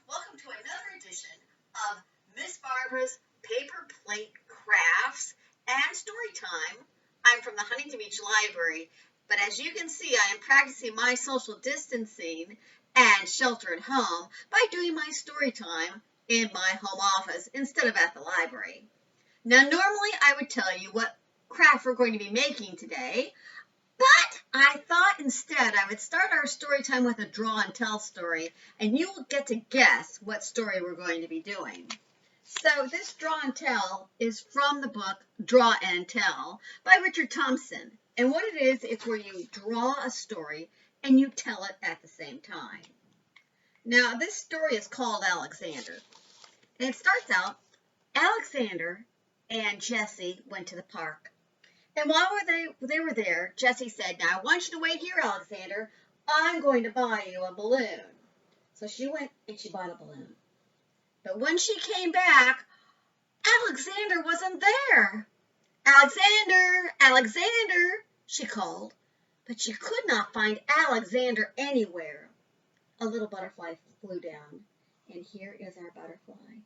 Welcome to another edition of Miss Barbara's Paper Plate Crafts and Storytime. I'm from the Huntington Beach Library, but as you can see, I am practicing my social distancing and shelter at home by doing my story time in my home office instead of at the library. Now, normally I would tell you what craft we're going to be making today, but I thought instead I would start our story time with a draw and tell story, and you will get to guess what story we're going to be doing. So this draw and tell is from the book Draw and Tell by Richard Thompson. And what it is, it's where you draw a story and you tell it at the same time. Now this story is called Alexander. And it starts out, Alexander and Jessie went to the park. And while they were there, Jessie said, "Now I want you to wait here, Alexander. I'm going to buy you a balloon." So she went and she bought a balloon. But when she came back, Alexander wasn't there. "Alexander, Alexander," she called, but she could not find Alexander anywhere. A little butterfly flew down, and here is our butterfly.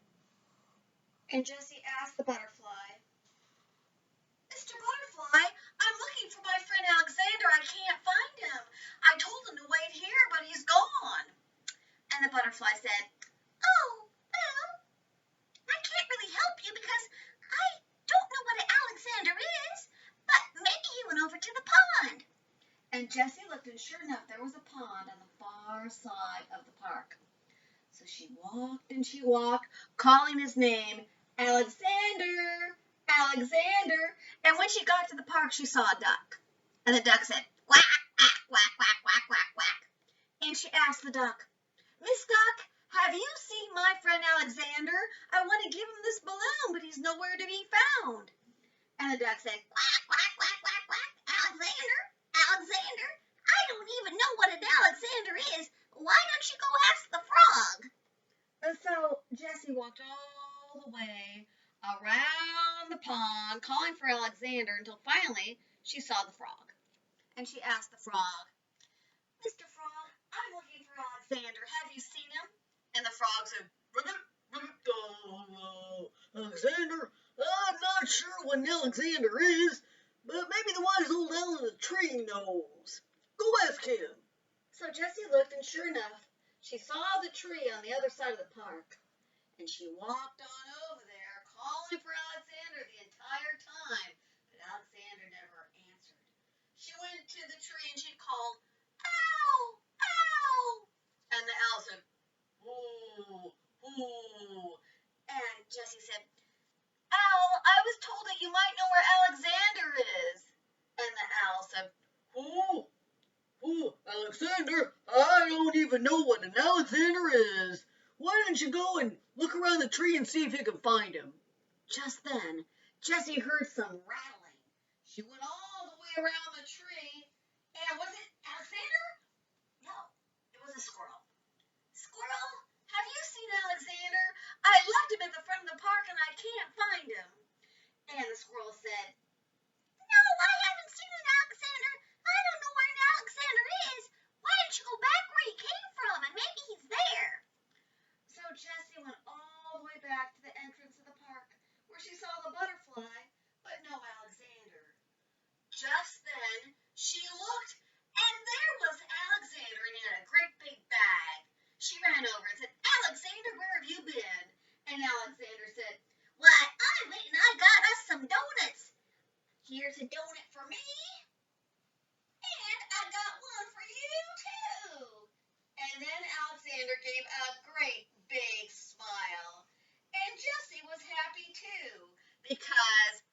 And Jessie asked the butterfly, "Mr. Butterfly, I'm looking for my friend Alexander. I can't find him. I told him to wait here, but he's gone." And the butterfly said, "Oh, well, I can't really help you because I don't know what an Alexander is, but maybe he went over to the pond." And Jessie looked, and sure enough, there was a pond on the far side of the park. So she walked and she walked, calling his name, "Alexander, Alexander." And when she got to the park, she saw a duck. And the duck said, "Quack, quack, quack, quack, quack, quack, quack." And she asked the duck, "Miss Duck, have you seen my friend Alexander? I want to give him this balloon, but he's nowhere to be found." And the duck said, "Quack, quack, quack, quack, quack. Alexander, Alexander, I don't even know what an Alexander is. Why don't you go ask the frog?" And so Jessie walked all the way around the pond, calling for Alexander, until finally she saw the frog. And she asked the frog, "Mr. Frog, I'm looking for Alexander. Have you seen him?" And the frog said, "Alexander, I'm not sure what an Alexander is, but maybe the wise old owl in the tree knows. Go ask him." So Jessie looked, and sure enough, she saw the tree on the other side of the park. And she walked on over there, calling for Alexander the entire time, but Alexander never answered. She went to the tree and she called, "Ow, ow." And the owl said, "Ooh, ooh." And Jessie said, "Owl, I was told that you might know where Alexander is." And the owl said, "Ooh, ooh, Alexander, I don't even know what an Alexander is. Why don't you go and look around the tree and see if you can find him?" Just then, Jessie heard some rattling. She went all the way around the tree, and was it Alexander? No, it was a squirrel. "Squirrel, have you seen Alexander? I left him at the front of the park and I can't find him." And the squirrel said, "No, I haven't seen an Alexander. I don't know where an Alexander is. Why don't you go back where he came from and maybe he's there?" So Jessie went all the way back to the entrance of the park where she saw the butterfly, but no Alexander. Just then she looked, and there was Alexander, and he had a great big bag. She ran over and said, "Alexander, where have you been?" And Alexander said, "Why, I went and I got us some donuts. Here's a donut for me, and I got one for you too." And then Alexander gave a great big smile. And Jessie was happy too, because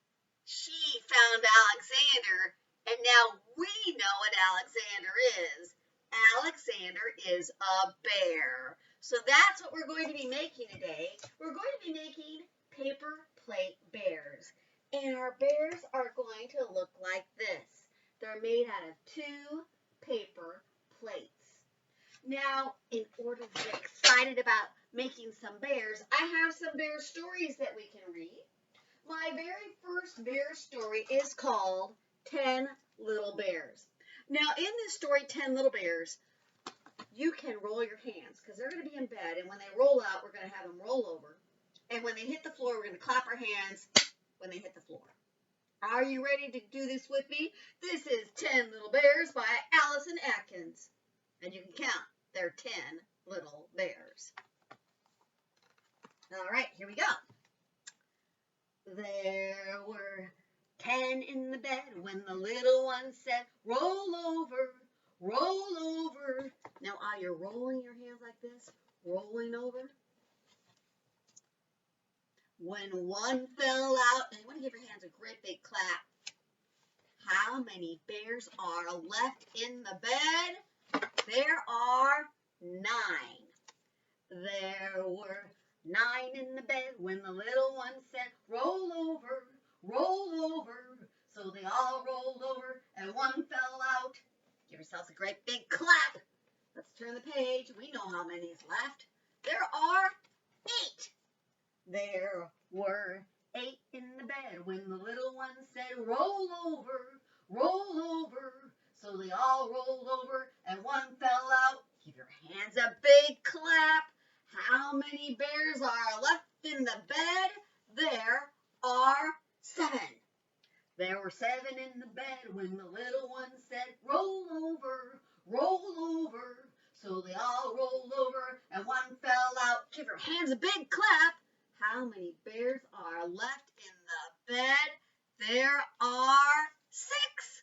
she found Alexander, and now we know what Alexander is. Alexander is a bear. So that's what we're going to be making today. We're going to be making paper plate bears. And our bears are going to look like this. They're made out of 2 paper plates. Now, in order to get excited about making some bears, I have some bear stories that we can read. My very first bear story is called 10 Little Bears. Now, in this story, 10 Little Bears, you can roll your hands because they're going to be in bed. And when they roll out, we're going to have them roll over. And when they hit the floor, we're going to clap our hands when they hit the floor. Are you ready to do this with me? This is 10 Little Bears by Allison Atkins. And you can count. They're 10 little bears. All right, here we go. There were 10 in the bed when the little one said, roll over, roll over. Now, are you rolling your hands like this? Rolling over? When one fell out, and you want to give your hands a great big clap. How many bears are left in the bed? There are 9. There were 9 in the bed when the little one said, roll over, roll over. So they all rolled over and one fell out. Give yourselves a great big clap. Let's turn the page. We know how many is left. There are 8. There were 8 in the bed when the little one said, roll over, roll over. So they all rolled over and one fell out. Give your hands a big clap. How many bears are left in the bed? There are 7. There were 7 in the bed when the little one said, roll over, roll over. So they all rolled over and one fell out. Give your hands a big clap. How many bears are left in the bed? There are 6.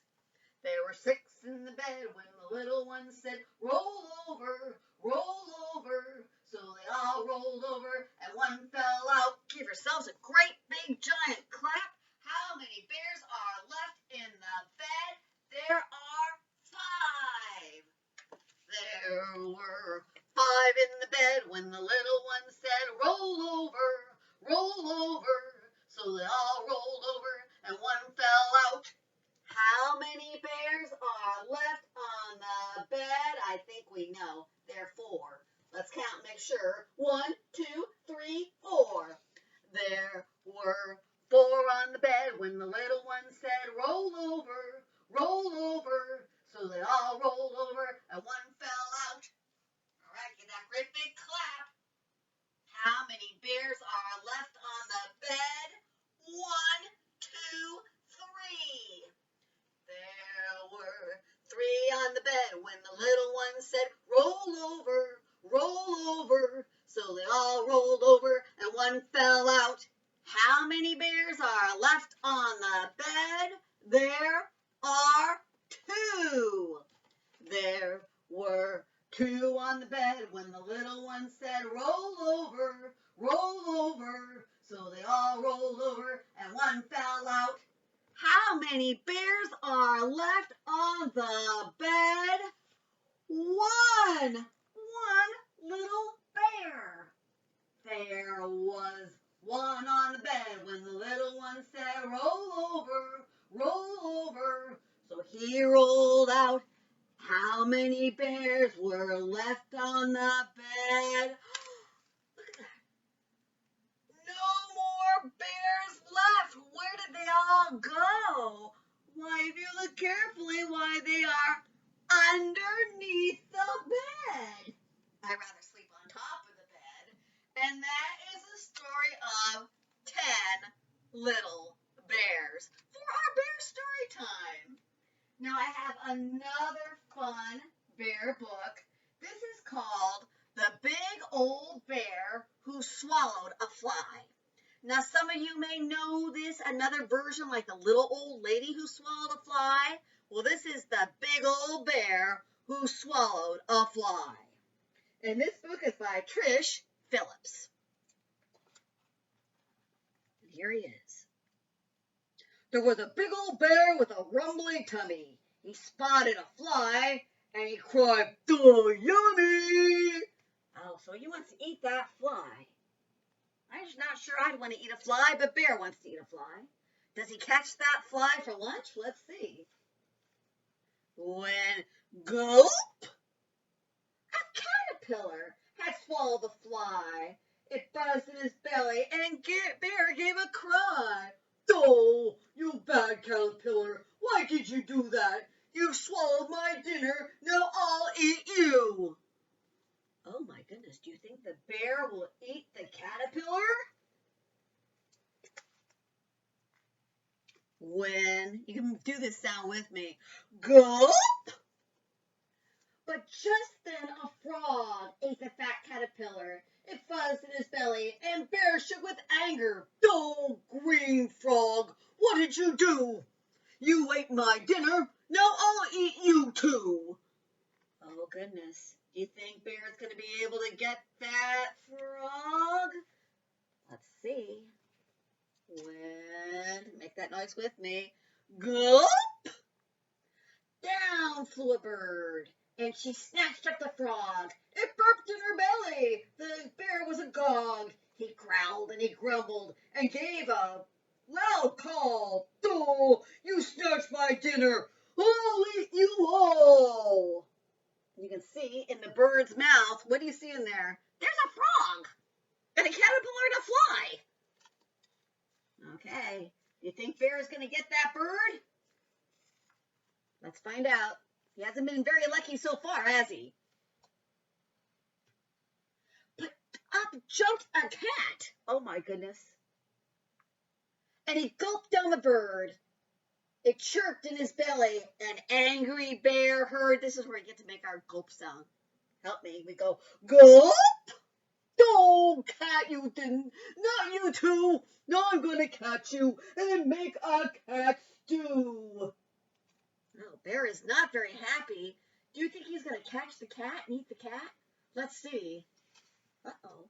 There were 6 in the bed when the little one said, roll over, roll over. So they all rolled over and one fell out. Give yourselves a great big giant clap. How many bears are left in the bed? There are 5. There were 5 in the bed when the little one said, roll over, roll over. So they all rolled over and one fell out. How many bears are left on the bed? I think we know. There are 4. Let's count and make sure. 1, 2, 3, 4. There were 4 on the bed when the little one said, roll over, roll over. So they all rolled over and one fell out. All right, give that great big clap. How many bears are left on the bed? 1, 2, 3. There were 3 on the bed when the little one said, roll over, roll over. So they all rolled over and one fell out. How many bears are left on the bed? There are 2. There were 2 on the bed when the little one said, roll over, roll over. So they all rolled over and one fell out. How many bears are left on the bed? 1. 1 little bear. There was 1 on the bed when the little one said, roll over, roll over. So he rolled out. How many bears were left on the bed? Look at that. No more bears left. Where did they all go? Why, if you look carefully, why, they are underneath the bed. I'd rather sleep on top of the bed. And that is the story of 10 little bears for our bear story time. Now I have another fun bear book. This is called The Big Old Bear Who Swallowed a Fly. Now some of you may know this, another version like The Little Old Lady Who Swallowed a Fly. Well, this is The Big Old Bear Who Swallowed a Fly. And this book is by Trish Phillips. And here he is. There was a big old bear with a rumbly tummy. He spotted a fly and he cried, "Oh, yummy!" Oh, so he wants to eat that fly. I'm just not sure I'd want to eat a fly, but Bear wants to eat a fly. Does he catch that fly for lunch? Let's see. When gulp, a caterpillar had swallowed the fly. It buzzed in his belly, and Bear gave a cry. "Oh, you bad caterpillar, why did you do that? You swallowed my dinner, now I'll eat you." Oh my goodness, do you think the bear will eat the caterpillar? When, you can do this sound with me, gulp! But just then a frog ate the fat caterpillar. It fuzzed in his belly, and Bear shook with anger. Oh, green frog, what did you do? You ate my dinner, now I'll eat you too. Oh, goodness. Do you think Bear's going to be able to get that frog? Let's see. Make that noise with me. Gulp! Down flew a bird, and she snatched up the frog. It burped in her belly. The bear was agog. He growled and he grumbled and gave a loud call. Oh, you snatched my dinner. I'll eat you all. You can see in the bird's mouth, what do you see in there? There's a frog and a caterpillar and a fly. Okay, do you think Bear is going to get that bird? Let's find out. He hasn't been very lucky so far, has he? But up jumped a cat. Oh my goodness. And he gulped down the bird. It chirped in his belly. An angry bear heard. This is where we get to make our gulp sound. Help me. We go, gulp. Oh, cat, you didn't. Not you too. Now I'm going to catch you and make a cat stew. Oh, Bear is not very happy. Do you think he's going to catch the cat and eat the cat? Let's see. Uh-oh.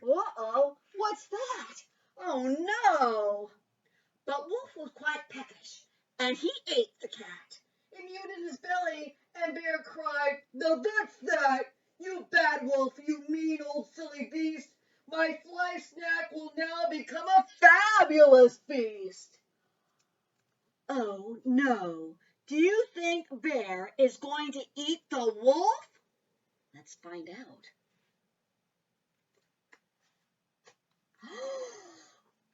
Uh-oh. What's that? Oh, no. But Wolf was quite peckish, and he ate the cat. It mewed in his belly, and Bear cried, "Now that's that! You bad wolf, you mean old silly beast! My fly snack will now become a fabulous feast!" Oh, no. Do you think Bear is going to eat the wolf? Let's find out.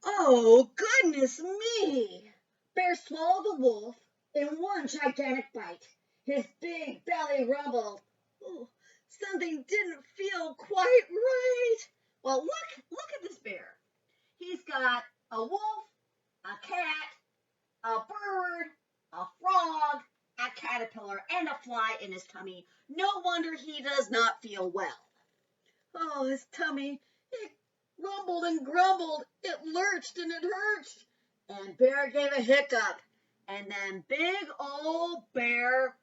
Oh, goodness me! Bear swallowed the wolf in one gigantic bite. His big belly rumbled. Oh, something didn't feel quite right. Well, look at this bear. He's got a wolf, a cat, a bird, a frog, a caterpillar, and a fly in his tummy. No wonder he does not feel well. Oh, his tummy, it rumbled and grumbled. It lurched and it hurched. And Bear gave a hiccup. And then big old Bear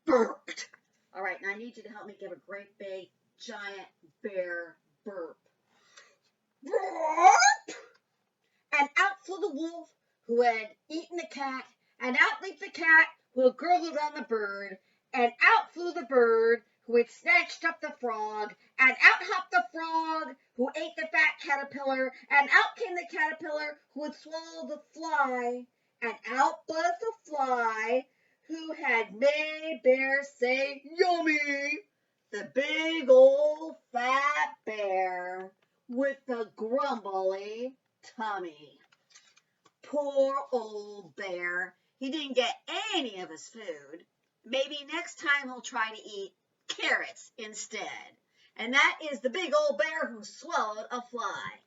burped. All right, now I need you to help me give a great big giant bear burp. Burp! And out flew the wolf who had eaten the cat, and out leaped the cat who had gurgled on the bird, and out flew the bird who had snatched up the frog, and out hopped the frog who ate the fat caterpillar, and out came the caterpillar who had swallowed the fly, and out buzzed the fly who had made Bear say, "Yummy!" The big old fat bear with the grumbly tummy. Poor old Bear. He didn't get any of his food. Maybe next time he'll try to eat carrots instead. And that is the big old bear who swallowed a fly.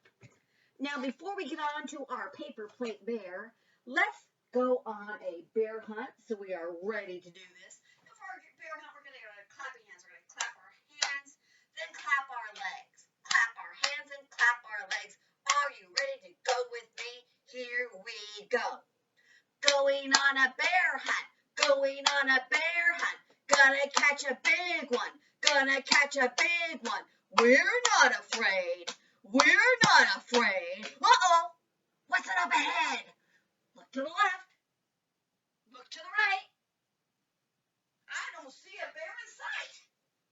Now, before we get on to our paper plate bear, let's go on a bear hunt. So we are ready to do this. Before our bear hunt, we're going to go to clapping hands. We're going to clap our hands, then clap our legs. Clap our hands and clap our legs. Are you ready to go with me? Here we go. Going on a bear hunt. Going on a bear hunt. Gonna catch a big one. Gonna catch a big one. We're not afraid. We're not afraid. Uh-oh. What's it up ahead? Look to the left. Look to the right. I don't see a bear in sight.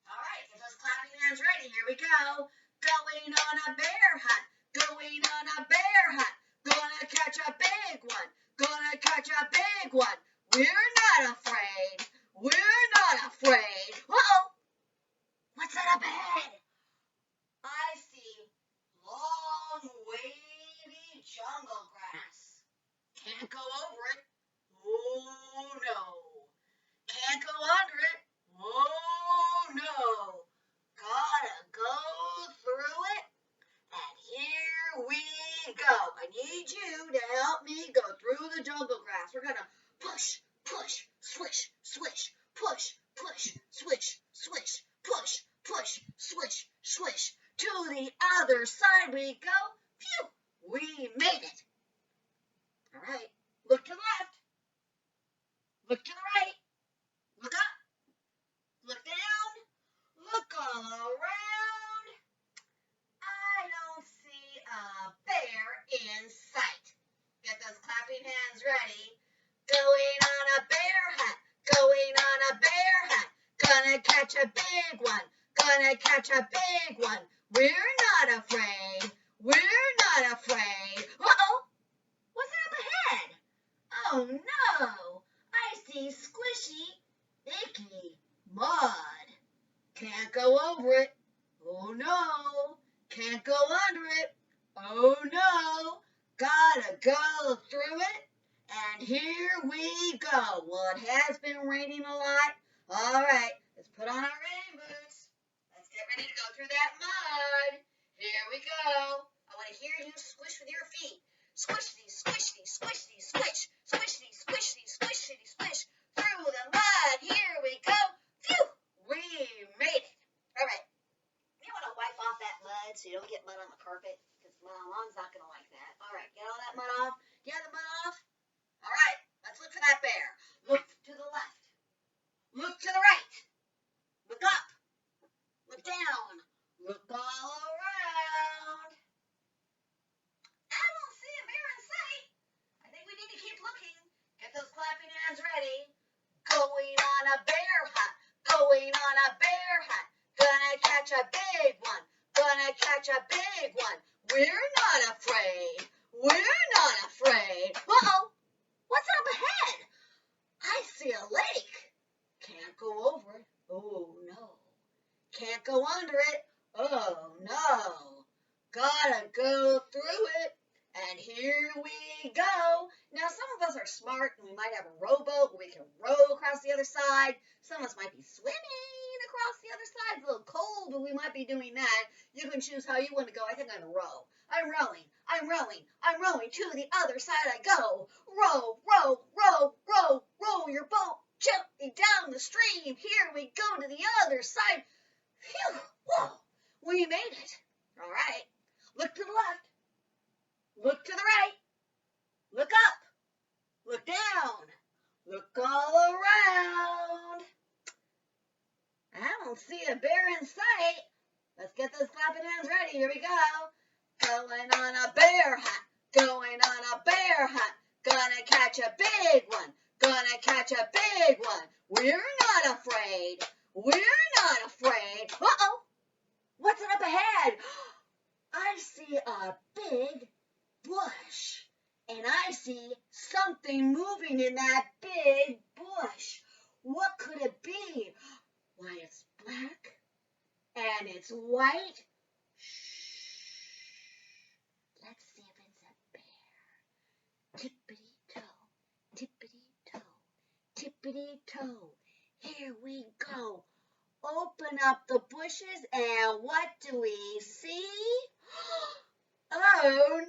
All right, get those clapping hands ready. Here we go. Going on a bear hunt. Going on a bear hunt. Gonna catch a big one. Gonna catch a big one. We're not afraid. We're not afraid. Uh-oh. What's that up ahead? I see long, wavy jungle grass. Can't go over it. Oh, no. Can't go under it. Oh, no. Gotta swish, swish. To the other side we go. Phew, we made it. All right, look to the left. Look to the right. Look up. Look down. Look all around. I don't see a bear in sight. Get those clapping hands ready. Going on a bear hunt. Going on a bear hunt. Gonna catch a big one. Gonna catch a big one. We're not afraid. We're not afraid. Uh-oh. What's up ahead? Oh no. I see squishy, icky mud. Can't go over it. Oh no. Can't go under it. Oh no. Gotta go through it. And here we go. Well, it has been raining a lot. All right, let's put on our rain boots. Let's get ready to go through that mud. Here we go. I want to hear you squish with your feet. Squishity, squishity, squishity, squish. Squishity, squishity, squishity, squish. Through the mud. Here we go. Phew, we made it. All right. You want to wipe off that mud so you don't get mud on the carpet? Because Mom's not going to like that. All right, get all that mud off. Get the mud off. All right, let's look for that bear. Look to the left. Look to the right. Look up. Look down. Look all around. I don't see a bear in sight. I think we need to keep looking. Get those clapping hands ready. Going on a bear hunt. Going on a bear hunt. Gonna catch a big one. Gonna catch a big one. We're not afraid. We're not afraid. Uh-oh. What's up ahead? I see a lake. Can't go over it. Oh, no. Can't go under it. Oh, no. Gotta go through it. And here we go. Now, some of us are smart and we might have a rowboat where we can row across the other side. Some of us might be swimming across the other side. It's a little cold, but we might be doing that. You can choose how you want to go. I think I'm going to row. I'm rowing. I'm rowing. I'm rowing. To the other side I go. Row, row, row, row, row your boat gently down the stream. Here we go to the other side. Phew, whoa, we made it. All right. Look to the left. Look to the right. Look up. Look down. Look all around. I don't see a bear in sight. Let's get those clapping hands ready. Here we go. Going on a bear hunt. Going on a bear hunt. Gonna catch a big one. Gonna catch a big one. We're not afraid. We're not afraid. Uh-oh. What's up ahead? I see a big bush. And I see something moving in that big bush. What could it be? Why, it's black and it's white. Shh. Let's see if it's a bear. Tippity-toe, tippity-toe, tippity-toe. Here we go. Open up the bushes and what do we see? Oh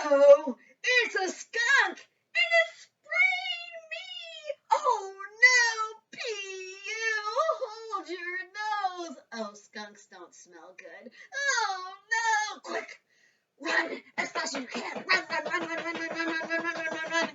no! It's a skunk! And it's spraying me! Oh no! P.U. Hold your nose! Oh, skunks don't smell good. Oh no! Quick! Run as fast as you can! Run, run, run, run, run, run, run, run, run, run, run, run!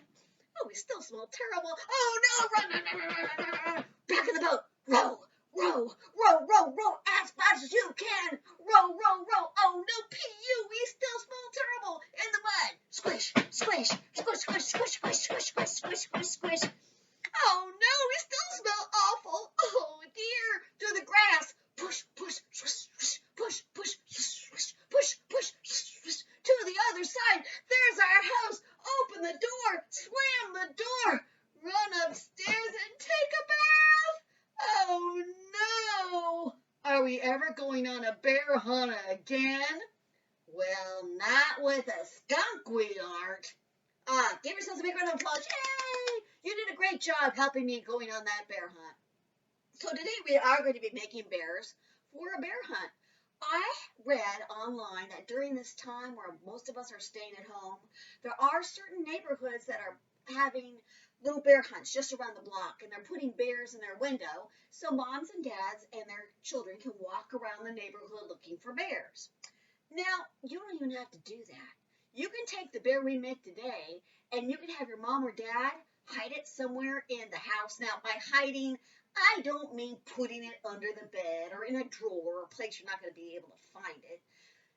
Oh, we still smell terrible. Oh no! Run, run, run, run, run, run, run! Back in the boat! Row! Row, row, row, row as fast as you can. Row, row, row. Oh no, P.U. We still smell terrible in the mud. Squish, squish, squish, squish, squish, squish, squish, squish, squish, squish, squish. Oh no, we still smell awful. Oh dear. Through the grass. Push, push, swish, swish, push, push, swish, push, push, swish. To the other side. There's our house. Open the door. Slam the door. Run upstairs and take a bath. Oh no! Are we ever going on a bear hunt again? Well, not with a skunk we aren't. Give yourselves a big round of applause. Yay! You did a great job helping me going on that bear hunt. So today we are going to be making bears for a bear hunt. I read online that during this time where most of us are staying at home, there are certain neighborhoods that are having little bear hunts just around the block, and they're putting bears in their window so moms and dads and their children can walk around the neighborhood looking for bears. Now, you don't even have to do that. You can take the bear we make today and you can have your mom or dad hide it somewhere in the house. Now, by hiding, I don't mean putting it under the bed or in a drawer or a place you're not going to be able to find it.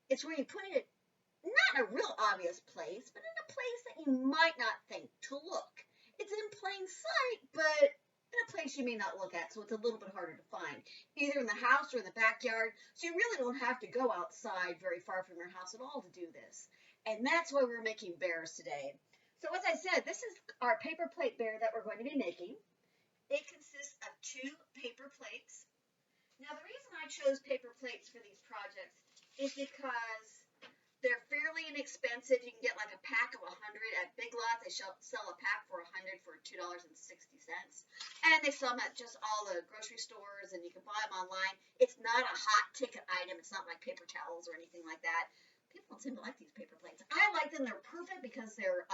It's where you put it not in a real obvious place, but in a place that you might not think to look. It's in plain sight, but in a place you may not look at, so it's a little bit harder to find, either in the house or in the backyard. So you really don't have to go outside very far from your house at all to do this. And that's why we're making bears today. So as I said, this is our paper plate bear that we're going to be making. It consists of 2 paper plates. Now the reason I chose paper plates for these projects is because they're fairly inexpensive. You can get like a pack of 100 at Big Lots. They sell a pack for 100 for $2.60. And they sell them at just all the grocery stores, and you can buy them online. It's not a hot ticket item. It's not like paper towels or anything like that. People don't seem to like these paper plates. I like them. They're perfect because they're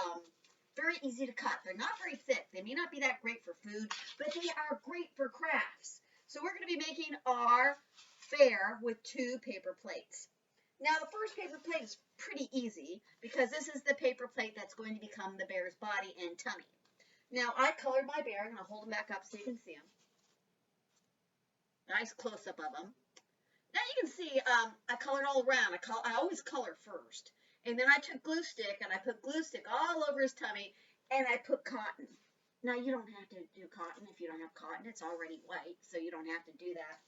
very easy to cut. They're not very thick. They may not be that great for food, but they are great for crafts. So we're going to be making our bear with 2 paper plates. Now, the first paper plate is pretty easy because this is the paper plate that's going to become the bear's body and tummy. Now, I colored my bear. I'm going to hold him back up so you can see him. Nice close-up of him. Now you can see I colored all around. I always color first. And then I took glue stick and I put glue stick all over his tummy and I put cotton. Now, you don't have to do cotton if you don't have cotton. It's already white, so you don't have to do that.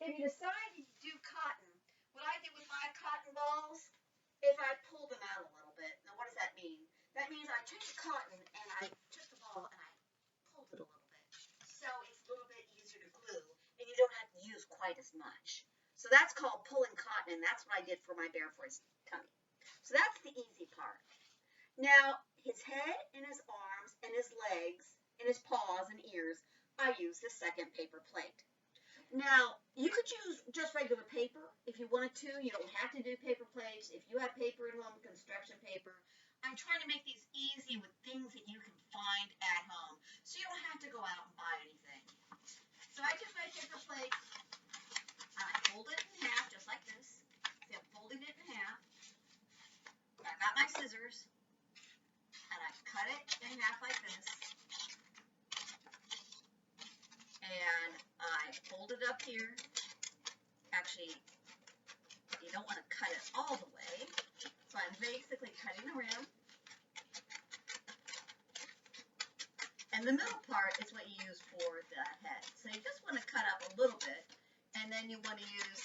If you decide to do cotton, what I did with my cotton balls is I pulled them out a little bit. Now, what does that mean? That means I took the cotton and I took the ball and I pulled it a little bit. So it's a little bit easier to glue and you don't have to use quite as much. So that's called pulling cotton, and that's what I did for my bear for his tummy. So that's the easy part. Now, his head and his arms and his legs and his paws and ears, I used the second paper plate. Now, you could use just regular paper if you wanted to. You don't have to do paper plates. If you have paper at home, construction paper. I'm trying to make these easy with things that you can find at home, so you don't have to go out and buy anything. So I took my paper plate, and I fold it in half just like this. See, I'm folding it in half. I got my scissors, and I cut it in half like this. And I fold it up here. Actually, you don't want to cut it all the way. So I'm basically cutting around. And the middle part is what you use for the head. So you just want to cut up a little bit, and then you want to use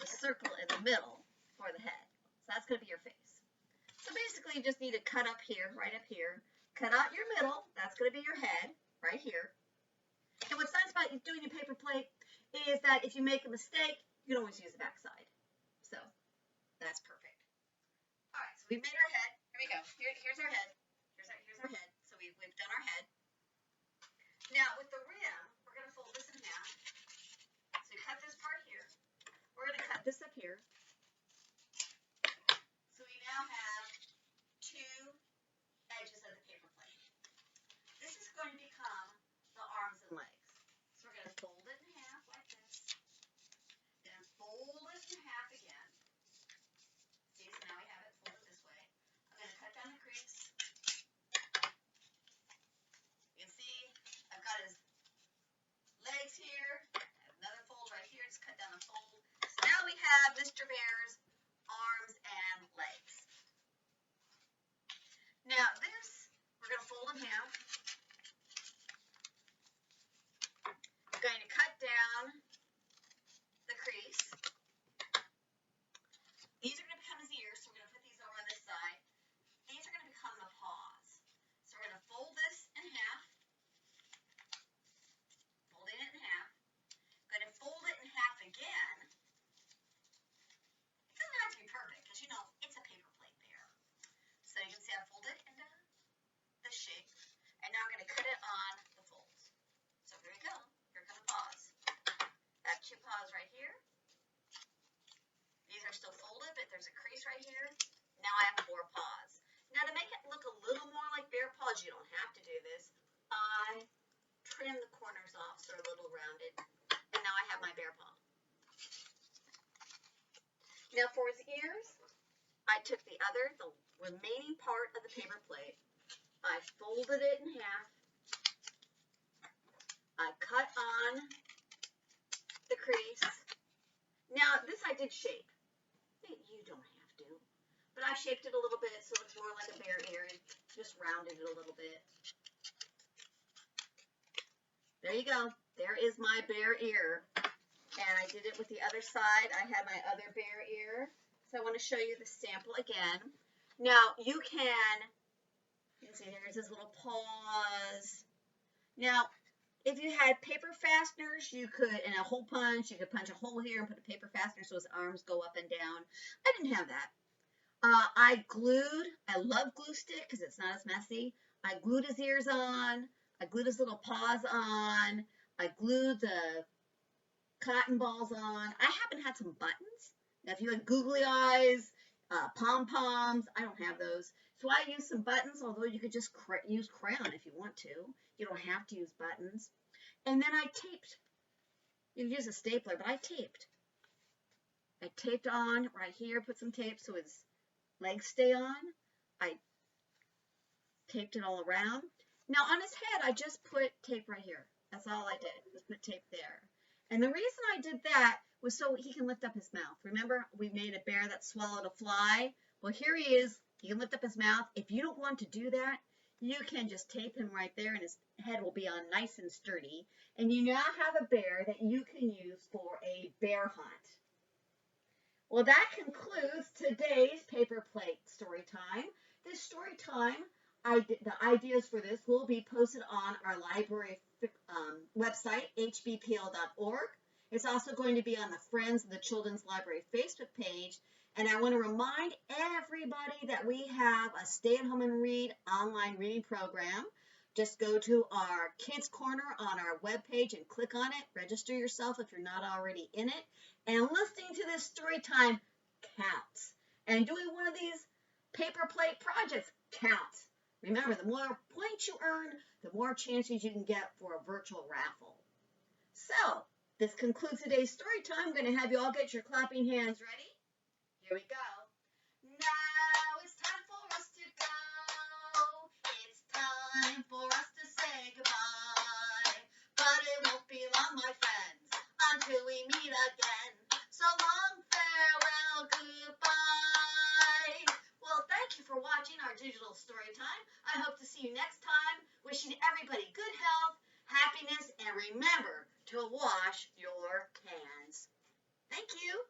the circle in the middle for the head. So that's going to be your face. So basically you just need to cut up here, right up here. Cut out your middle. That's going to be your head, right here. And what's nice about doing a paper plate is that if you make a mistake, you can always use the back side. So that's perfect. All right, so we've made our head. Here we go. Here's our head. Here's our head. So we've done our head. Now with the rim, we're going to fold this in half. So you cut this part here. We're going to cut this up here. So we now have 2 edges of the paper plate. This is going to become the arms and legs. So we're going to fold it in half like this. Then fold it in half again. See, so now we have it folded this way. I'm going to cut down the crease. You can see I've got his legs here. I have another fold right here. Just cut down the fold. So now we have Mr. Bear's arms and legs. Now this, we're going to fold in half. I'm going to cut down the crease. These are going to become his ears, so we're going to put these over on this side. These are going to become the paws. So we're going to fold this in half. Folding it in half. I'm going to fold it in half again. It doesn't have to be perfect because, you know, it's a paper plate bear. So you can see I fold it into this shape. And now I'm going to cut it on the folds. So here we go. Here come the paws. I have 2 paws right here. These are still folded, but there's a crease right here. Now I have 4 paws. Now to make it look a little more like bear paws, you don't have to do this. I trim the corners off so they're a little rounded. And now I have my bear paw. Now for his ears, I took the remaining part of the paper plate. I folded it in half. I cut on the crease. Now this I did shape. You don't have to. But I shaped it a little bit so it's more like a bear ear. Just rounded it a little bit. There you go. There is my bear ear. And I did it with the other side. I had my other bear ear. So I want to show you the sample again. Now you can see here's his little paws. Now, if you had paper fasteners, you could, and a hole punch, you could punch a hole here and put a paper fastener so his arms go up and down. I didn't have that. I love glue stick because it's not as messy. I glued his ears on. I glued his little paws on. I glued the cotton balls on. I happen to have some buttons. Now, if you have googly eyes, pom-poms, I don't have those. So I used some buttons, although you could just use crayon if you want to. You don't have to use buttons. And then I taped. You can use a stapler, but I taped. I taped on right here, put some tape so his legs stay on. I taped it all around. Now on his head, I just put tape right here. That's all I did, just put tape there. And the reason I did that was so he can lift up his mouth. Remember, we made a bear that swallowed a fly? Well, here he is. He can lift up his mouth. If you don't want to do that, you can just tape him right there and his head will be on nice and sturdy. And you now have a bear that you can use for a bear hunt. Well, that concludes today's paper plate story time. This story time, the ideas for this will be posted on our library website, hbpl.org. It's also going to be on the Friends of the Children's Library Facebook page. And I want to remind everybody that we have a Stay at Home and Read online reading program. Just go to our Kids Corner on our webpage and click on it. Register yourself if you're not already in it. And listening to this story time counts. And doing one of these paper plate projects counts. Remember, the more points you earn, the more chances you can get for a virtual raffle. So, this concludes today's story time. I'm going to have you all get your clapping hands ready. Here we go. Now it's time for us to go. It's time for us to say goodbye. But it won't be long, my friends, until we meet again. So long, farewell, goodbye. Well, thank you for watching our digital story time. I hope to see you next time. Wishing everybody good health, happiness, and remember to wash your hands. Thank you.